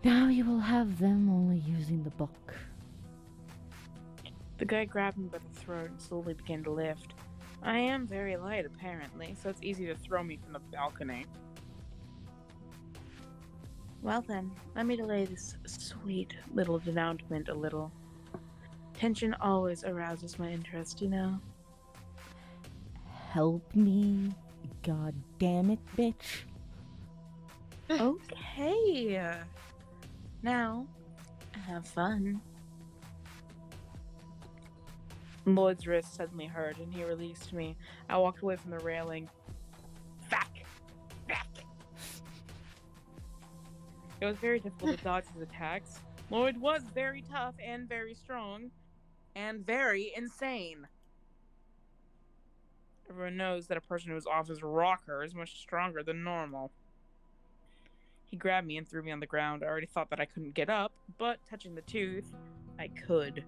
Now you will have them only using the book. The guy grabbed me by the throat and slowly began to lift. I am very light, apparently, so it's easy to throw me from the balcony. Well then, let me delay this sweet little denouncement a little. Tension always arouses my interest, you know. Help me, god damn it, bitch. Okay. Now, have fun. Lloyd's wrist suddenly hurt, and he released me. I walked away from the railing. Fuck! Fuck! It was very difficult to dodge his attacks. Lloyd was very tough and very strong, and very insane. Everyone knows that a person who is off his rocker is much stronger than normal. He grabbed me and threw me on the ground. I already thought that I couldn't get up, but touching the tooth, I could.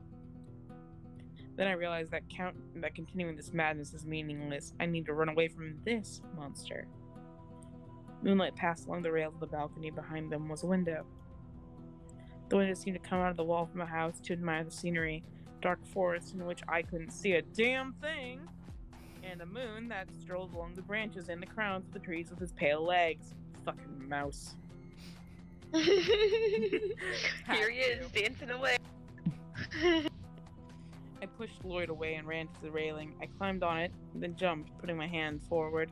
Then I realized that continuing this madness is meaningless. I need to run away from this monster. Moonlight passed along the rails of the balcony. Behind them was a window. The window seemed to come out of the wall from a house to admire the scenery. Dark forest in which I couldn't see a damn thing, and a moon that strolled along the branches and the crowns of the trees with his pale legs. Fucking mouse. Here he is, dancing away. I pushed Lloyd away and ran to the railing. I climbed on it, then jumped, putting my hand forward.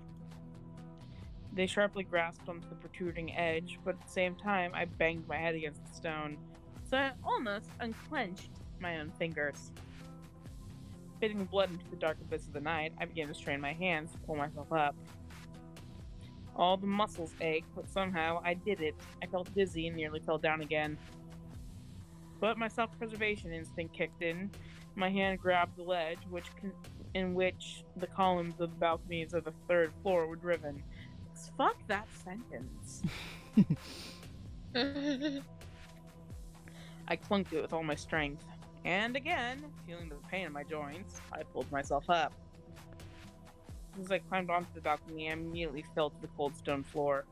They sharply grasped onto the protruding edge, but at the same time, I banged my head against the stone, so I almost unclenched my own fingers. Spitting blood into the dark abyss of the night, I began to strain my hands to pull myself up. All the muscles ached, but somehow I did it. I felt dizzy and nearly fell down again. But my self-preservation instinct kicked in. My hand grabbed the ledge, in which the columns of the balconies of the third floor were driven. Fuck that sentence. I clung to it with all my strength. And again, feeling the pain in my joints, I pulled myself up. As I climbed onto the balcony, I immediately fell to the cold stone floor.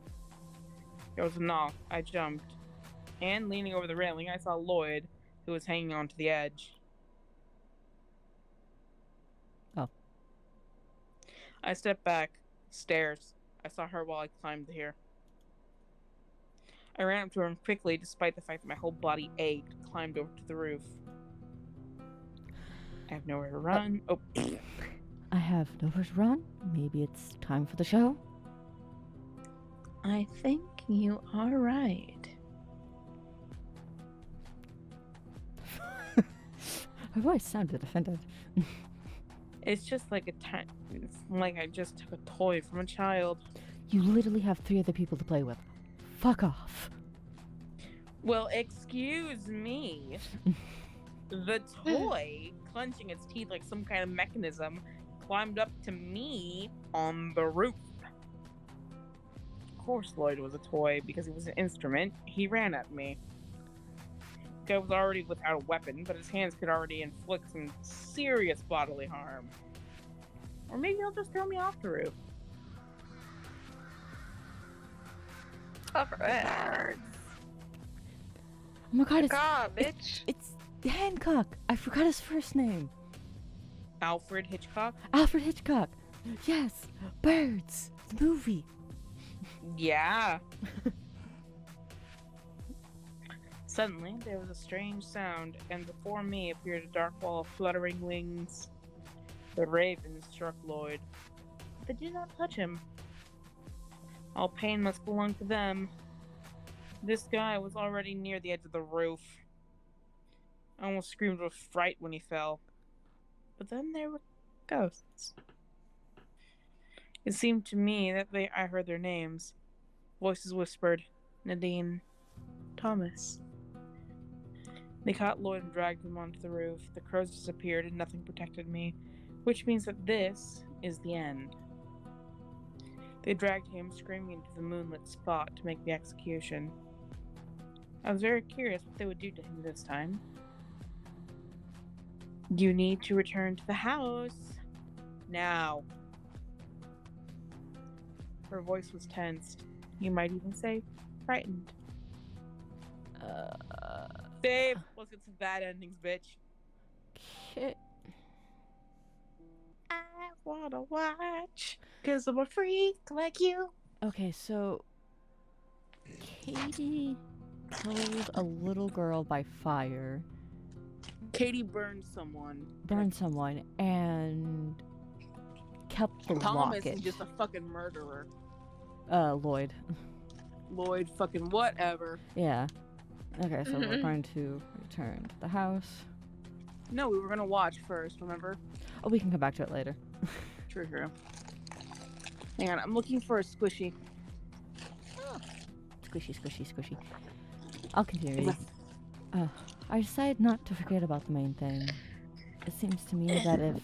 There was a knock. I jumped. And leaning over the railing, I saw Lloyd, who was hanging onto the edge. Oh. I stepped back. Stairs. I saw her while I climbed here. I ran up to her and quickly, despite the fact that my whole body ached, climbed over to the roof. I have nowhere to run. Oh. I have nowhere to run. Maybe it's time for the show. I think you are right. Her voice sounded offended. It's just like it's like I just took a toy from a child. You literally have 3 other people to play with. Fuck off. Well, excuse me. The toy, clenching its teeth like some kind of mechanism, climbed up to me on the roof. Of course Lloyd was a toy, because he was an instrument. He ran at me. The guy was already without a weapon, but his hands could already inflict some serious bodily harm. Or maybe he'll just throw me off the roof. Alright. Oh my god, bitch. it's Hancock. I forgot his first name. Alfred Hitchcock? Alfred Hitchcock. Yes, Birds, the movie. Yeah. Suddenly, there was a strange sound, and before me appeared a dark wall of fluttering wings. The ravens struck Lloyd. They did not touch him. All pain must belong to them. This guy was already near the edge of the roof. I almost screamed with fright when he fell. But then there were ghosts. It seemed to me that I heard their names. Voices whispered, Nadine, Thomas. They caught Lloyd and dragged him onto the roof. The crows disappeared and nothing protected me, which means that this is the end. They dragged him screaming into the moonlit spot to make the execution. I was very curious what they would do to him this time. You need to return to the house. Now. Her voice was tensed. You might even say frightened. Dave, let's get some bad endings, bitch. Okay. I wanna watch, 'cause I'm a freak like you. Okay, so Katie killed a little girl by fire, Katie burned someone. burned someone, and kept the Thomas locket. is just a fucking murderer. Lloyd. Lloyd, fucking whatever. Yeah. Okay, so we're going to return to the house. No, we were gonna watch first, remember? Oh, we can come back to it later. True. Hang on, I'm looking for a squishy. Squishy. I'll continue. I decided not to forget about the main thing. It seems to me that if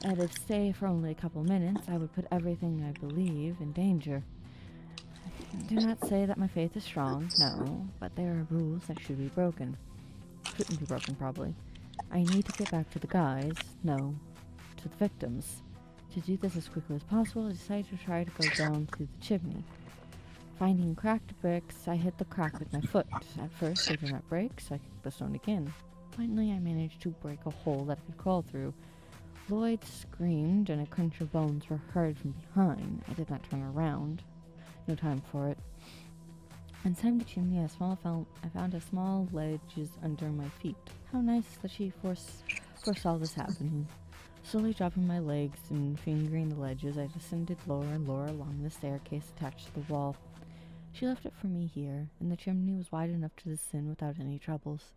I'd stay for only a couple minutes, I would put everything I believe in danger. Do not say that my faith is strong, no, but there are rules that should be broken. Shouldn't be broken, probably. I need to get back to the guys, no, to the victims. To do this as quickly as possible, I decided to try to go down through the chimney. Finding cracked bricks, I hit the crack with my foot. At first, they did not break, so I kicked the stone again. Finally, I managed to break a hole that I could crawl through. Lloyd screamed, and a crunch of bones were heard from behind. I did not turn around. No time for it. Inside the chimney, I found a small ledge under my feet. How nice that she foresaw this happening. Slowly dropping my legs and fingering the ledges, I descended lower and lower along the staircase attached to the wall. She left it for me here, and the chimney was wide enough to descend without any troubles.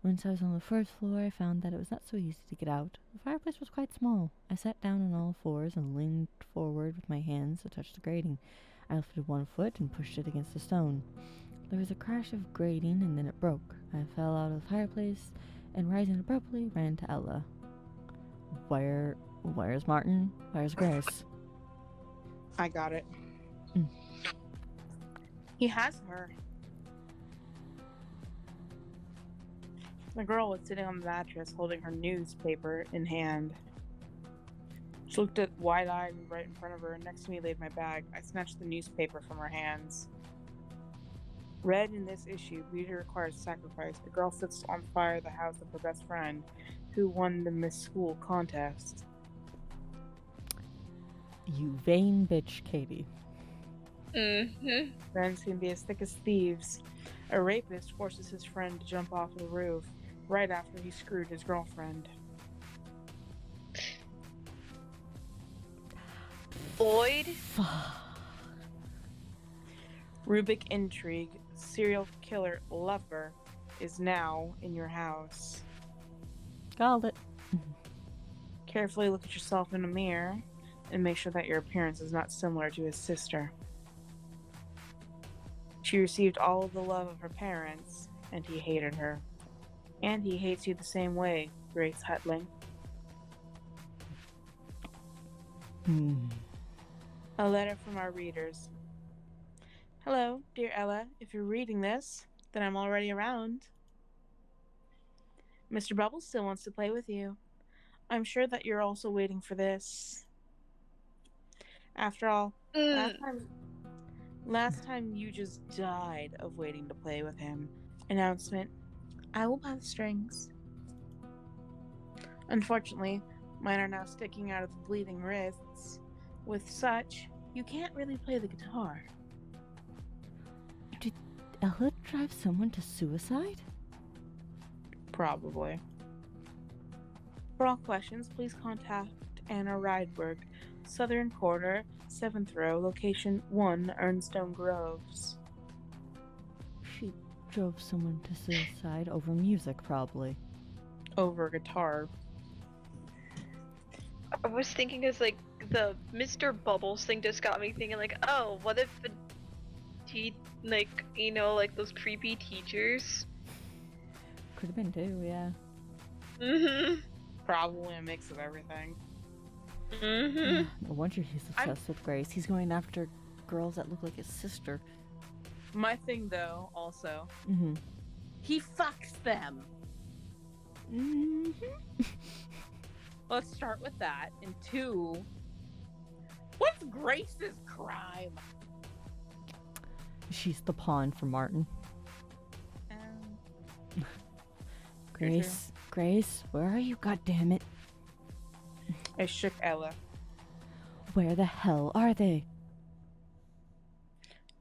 Once I was on the first floor, I found that it was not so easy to get out. The fireplace was quite small. I sat down on all fours and leaned forward with my hands to touch the grating. I lifted one foot and pushed it against the stone. There was a crash of grating, and then it broke. I fell out of the fireplace, and rising abruptly, ran to Ella. Where's Martin? Where's Grace? I got it. Mm. He has her. The girl was sitting on the mattress holding her newspaper in hand. She looked at wide-eyed and right in front of her, and next to me laid my bag. I snatched the newspaper from her hands. Read in this issue, beauty requires sacrifice. A girl sets on fire the house of her best friend, who won the Miss School contest. You vain bitch, Katie. Friends can be as thick as thieves. A rapist forces his friend to jump off the roof right after he screwed his girlfriend. Lloyd? Rubik intrigue. Serial killer lover is now in your house. Called it. Carefully look at yourself in a mirror and make sure that your appearance is not similar to his sister. She received all of the love of her parents, and he hated her. And he hates you the same way, Grace Hutling. A letter from our readers. Hello, dear Ella. If you're reading this, then I'm already around. Mr. Bubbles still wants to play with you. I'm sure that you're also waiting for this. After all, last time you just died of waiting to play with him. Announcement. I will buy the strings. Unfortunately, mine are now sticking out of the bleeding wrists. With such, you can't really play the guitar. Did Ella drive someone to suicide? Probably. For all questions, please contact Anna Rydberg, Southern Quarter, 7th row, location 1, Ernstone Groves. She drove someone to suicide over music, probably. Over guitar. I was thinking as like the Mr. Bubbles thing just got me thinking like, oh, what if like those creepy teachers? Could have been too, yeah. Probably a mix of everything. No wonder he's obsessed with Grace. He's going after girls that look like his sister. My thing, though, also, he fucks them. Let's start with that. And 2, what's Grace's crime? She's the pawn for Martin. Grace, where are you? God damn it! I shook Ella. Where the hell are they?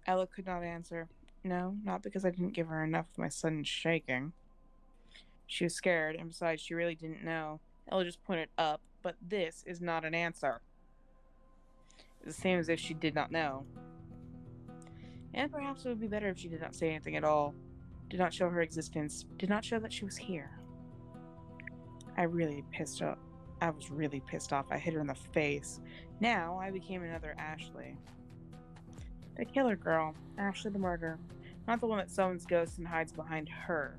Ella could not answer. No, not because I didn't give her enough of my sudden shaking. She was scared, and besides, she really didn't know. Ella just pointed up, but this is not an answer. It's the same as if she did not know. And perhaps it would be better if she did not say anything at all, did not show her existence, did not show that she was here. I was really pissed off. I hit her in the face. Now I became another Ashley. The killer girl, Ashley the murderer, not the one that summons ghosts and hides behind her.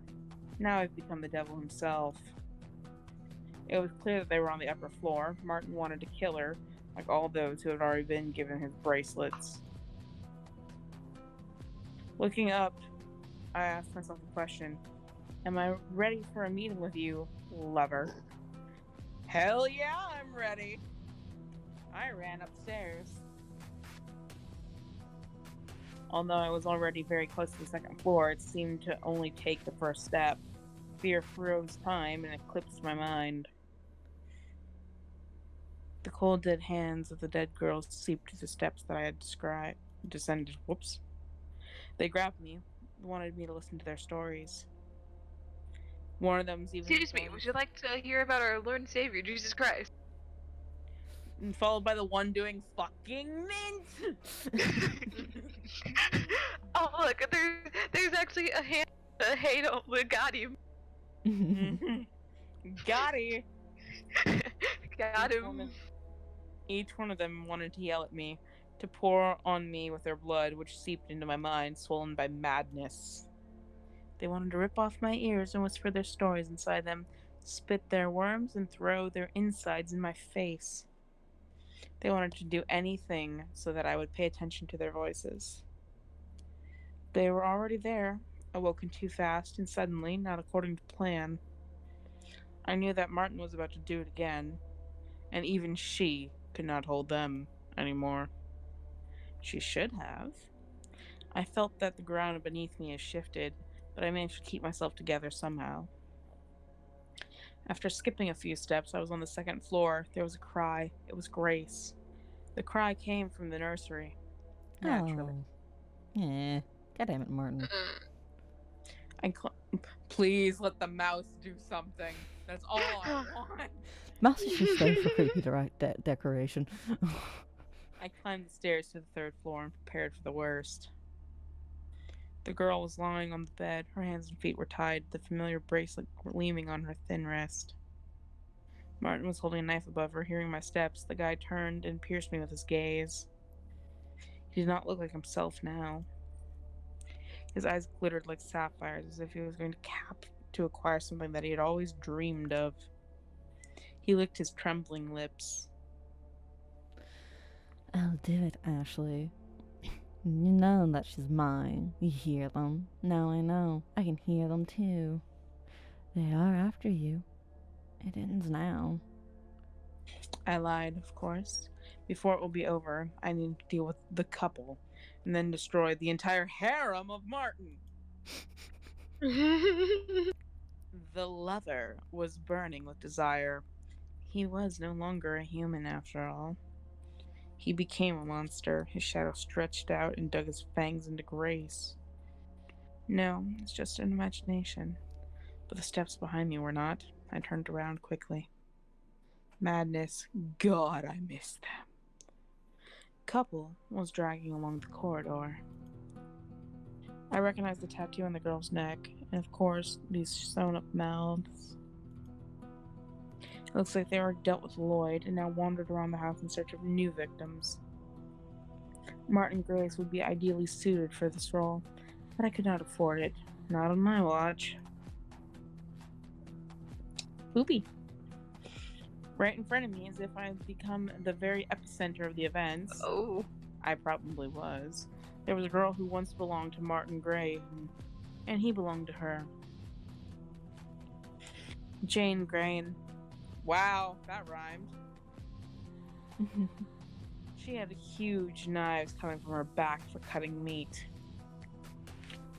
Now I've become the devil himself. It was clear that they were on the upper floor. Martin wanted to kill her, like all those who had already been given his bracelets. Looking up, I asked myself the question, am I ready for a meeting with you, lover? Hell yeah, I'm ready. I ran upstairs. Although I was already very close to the second floor, it seemed to only take the first step. Fear froze time and eclipsed my mind. The cold, dead hands of the dead girls seeped to the steps that I had descended. Whoops. They grabbed me, wanted me to listen to their stories. One of them's even... Excuse me, would you like to hear about our Lord and Savior, Jesus Christ? And followed by the one doing fucking mint! Oh, look, there's actually a Halo. We got him. Got him! Got him. Each one of them wanted to yell at me, to pour on me with their blood, which seeped into my mind, swollen by madness. They wanted to rip off my ears and whisper their stories inside them, spit their worms, and throw their insides in my face. They wanted to do anything so that I would pay attention to their voices. They were already there, awoken too fast and suddenly, not according to plan. I knew that Martin was about to do it again, and even she could not hold them anymore. She should have. I felt that the ground beneath me had shifted, but I managed to keep myself together somehow. After skipping a few steps, I was on the second floor. There was a cry. It was Grace. The cry came from the nursery. Naturally. Oh. Yeah. God damn it, Martin. Please let the mouse do something. That's all I want. Mouse is just there for creepy decoration. I climbed the stairs to the third floor and prepared for the worst. The girl was lying on the bed. Her hands and feet were tied, the familiar bracelet gleaming on her thin wrist. Martin was holding a knife above her. Hearing my steps, the guy turned and pierced me with his gaze. He did not look like himself now. His eyes glittered like sapphires, as if he was going to acquire something that he had always dreamed of. He licked his trembling lips. I'll do it, Ashley. You know that she's mine. You hear them. Now I know. I can hear them too. They are after you. It ends now. I lied, of course. Before it will be over, I need to deal with the couple, and then destroy the entire harem of Martin. The lover was burning with desire. He was no longer a human after all. He became a monster. His shadow stretched out and dug his fangs into Grace. No, it's just an imagination. But the steps behind me were not. I turned around quickly. Madness. God, I missed them. Couple was dragging along the corridor. I recognized the tattoo on the girl's neck, and of course, these sewn-up mouths. It looks like they were dealt with Lloyd and now wandered around the house in search of new victims. Martin Grace would be ideally suited for this role, but I could not afford it. Not on my watch. Poopy. Right in front of me, as if I had become the very epicenter of the events. Oh. I probably was. There was a girl who once belonged to Martin Gray, and he belonged to her. Jane Grain. Wow, that rhymed. She had huge knives coming from her back for cutting meat.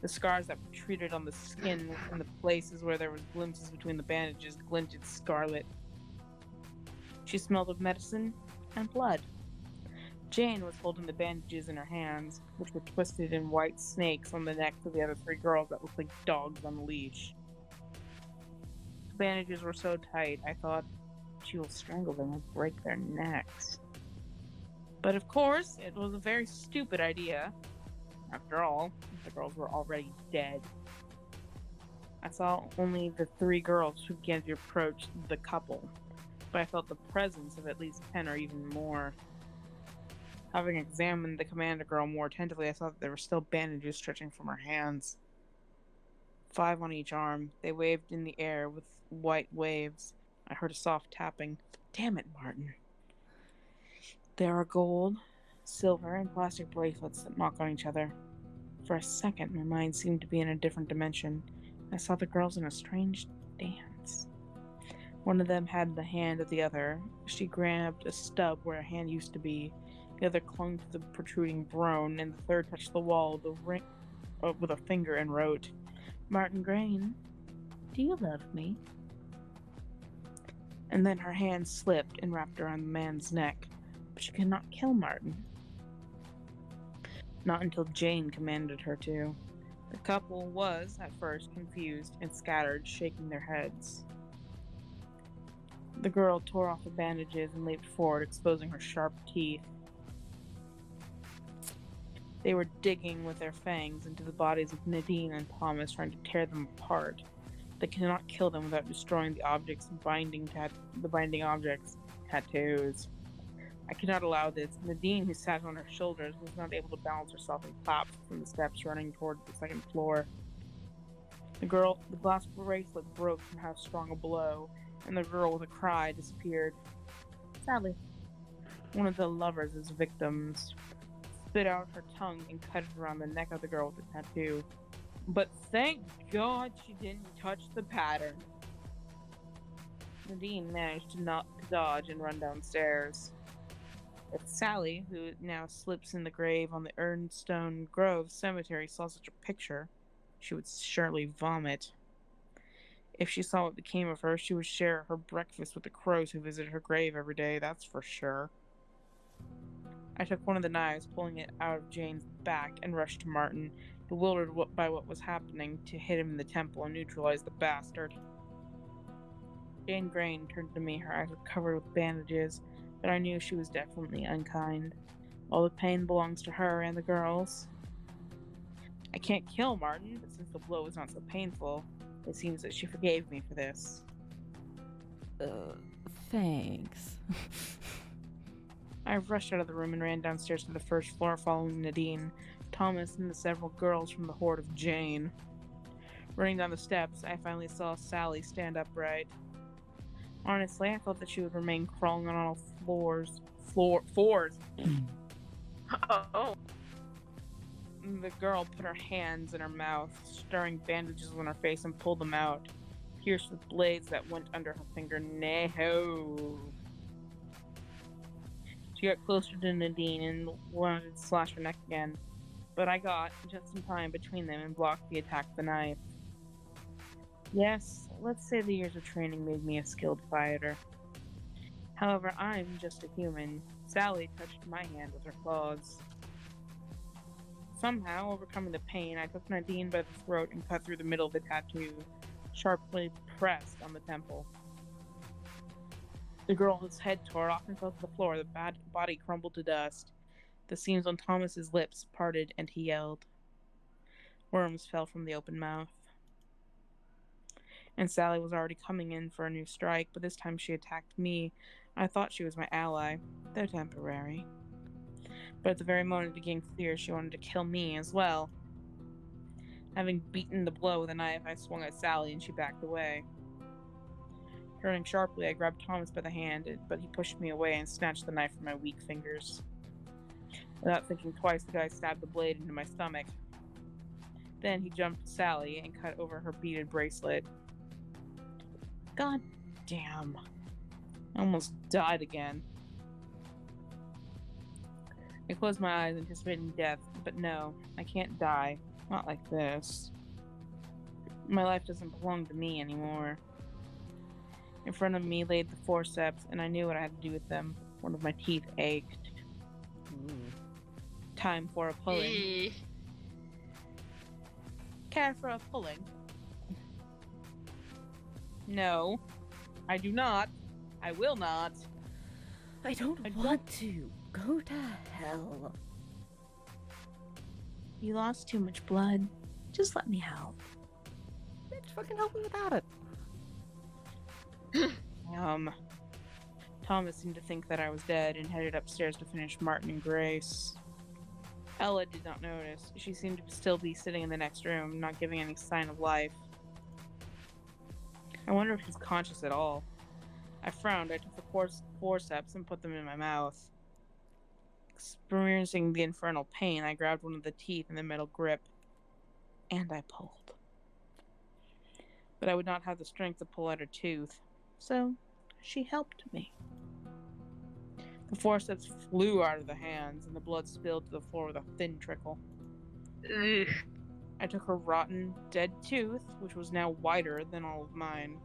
The scars that protruded on the skin and the places where there was glimpses between the bandages glinted scarlet. She smelled of medicine and blood. Jane was holding the bandages in her hands, which were twisted in white snakes on the necks of the other 3 girls that looked like dogs on a leash. The bandages were so tight, I thought she will strangle them and break their necks. But of course, it was a very stupid idea. After all, the girls were already dead. I saw only the 3 girls who began to approach the couple, but I felt the presence of at least 10 or even more. Having examined the commander girl more attentively, I saw that there were still bandages stretching from her hands. 5 on each arm. They waved in the air with white waves. I heard a soft tapping. Damn it, Martin. There are gold, silver, and plastic bracelets that knock on each other. For a second, my mind seemed to be in a different dimension. I saw the girls in a strange dance. One of them had the hand of the other. She grabbed a stub where a hand used to be. The other clung to the protruding bone, and the third touched the wall with a finger and wrote, Martin Grain, do you love me? And then her hand slipped and wrapped around the man's neck, but she could not kill Martin. Not until Jane commanded her to. The couple was, at first, confused and scattered, shaking their heads. The girl tore off the bandages and leaped forward, exposing her sharp teeth. They were digging with their fangs into the bodies of Nadine and Thomas, trying to tear them apart. They could not kill them without destroying the objects the binding objects, tattoos. I could not allow this. Nadine, who sat on her shoulders, was not able to balance herself and collapsed from the steps running toward the 2nd floor. The glass bracelet broke from how strong a blow, and the girl, with a cry, disappeared. Sadly, one of the lovers' victims spit out her tongue and cut it around the neck of the girl with the tattoo. But thank God she didn't touch the pattern. Nadine managed to dodge and run downstairs. If Sally, who now slips in the grave on the Ernstone Grove Cemetery, saw such a picture, she would surely vomit. If she saw what became of her, she would share her breakfast with the crows who visited her grave every day, that's for sure. I took one of the knives, pulling it out of Jane's back, and rushed to Martin, bewildered by what was happening, to hit him in the temple and neutralize the bastard. Jane Grain turned to me, her eyes were covered with bandages, but I knew she was definitely unkind. All the pain belongs to her and the girls. I can't kill Martin, but since the blow was not so painful, it seems that she forgave me for this. Thanks. I rushed out of the room and ran downstairs to the 1st floor following Nadine, Thomas, and the several girls from the horde of Jane. Running down the steps, I finally saw Sally stand upright. Honestly, I thought that she would remain crawling on all fours. Oh. The girl put her hands in her mouth, stirring bandages on her face, and pulled them out, pierced with blades that went under her fingernail. She got closer to Nadine and wanted to slash her neck again, but I got just in time between them and blocked the attack with the knife. Yes, let's say the years of training made me a skilled fighter. However, I'm just a human. Sally touched my hand with her claws. Somehow, overcoming the pain, I took Nadine by the throat and cut through the middle of the tattoo, sharply pressed on the temple. The girl's head tore off and fell to the floor. The body crumbled to dust. The seams on Thomas's lips parted, and he yelled. Worms fell from the open mouth. And Sally was already coming in for a new strike, but this time she attacked me. I thought she was my ally, though temporary. But at the very moment it became clear she wanted to kill me as well. Having beaten the blow with a knife, I swung at Sally and she backed away. Turning sharply, I grabbed Thomas by the hand, but he pushed me away and snatched the knife from my weak fingers. Without thinking twice, the guy stabbed the blade into my stomach. Then he jumped at Sally and cut over her beaded bracelet. God damn. I almost died again. I closed my eyes, anticipating death, but no, I can't die. Not like this. My life doesn't belong to me anymore. In front of me laid the forceps, and I knew what I had to do with them. One of my teeth ached. Time for a pulling. Eee. Care for a pulling? No, I do not. I will not. I don't want to. Go to hell. You lost too much blood. Just let me help. Bitch, fucking help me without it. Thomas seemed to think that I was dead and headed upstairs to finish Martin and Grace. Ella did not notice. She seemed to still be sitting in the next room, not giving any sign of life. I wonder if she's conscious at all. I frowned. I took the forceps and put them in my mouth. Experiencing the infernal pain, I grabbed one of the teeth in the metal grip, and I pulled. But I would not have the strength to pull out her tooth, so she helped me. The forceps flew out of the hands, and the blood spilled to the floor with a thin trickle. Ugh. I took her rotten, dead tooth, which was now whiter than all of mine,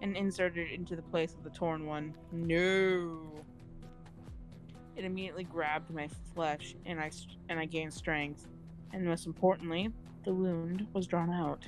and inserted it into the place of the torn one. No! It immediately grabbed my flesh, and I gained strength. And most importantly, the wound was drawn out.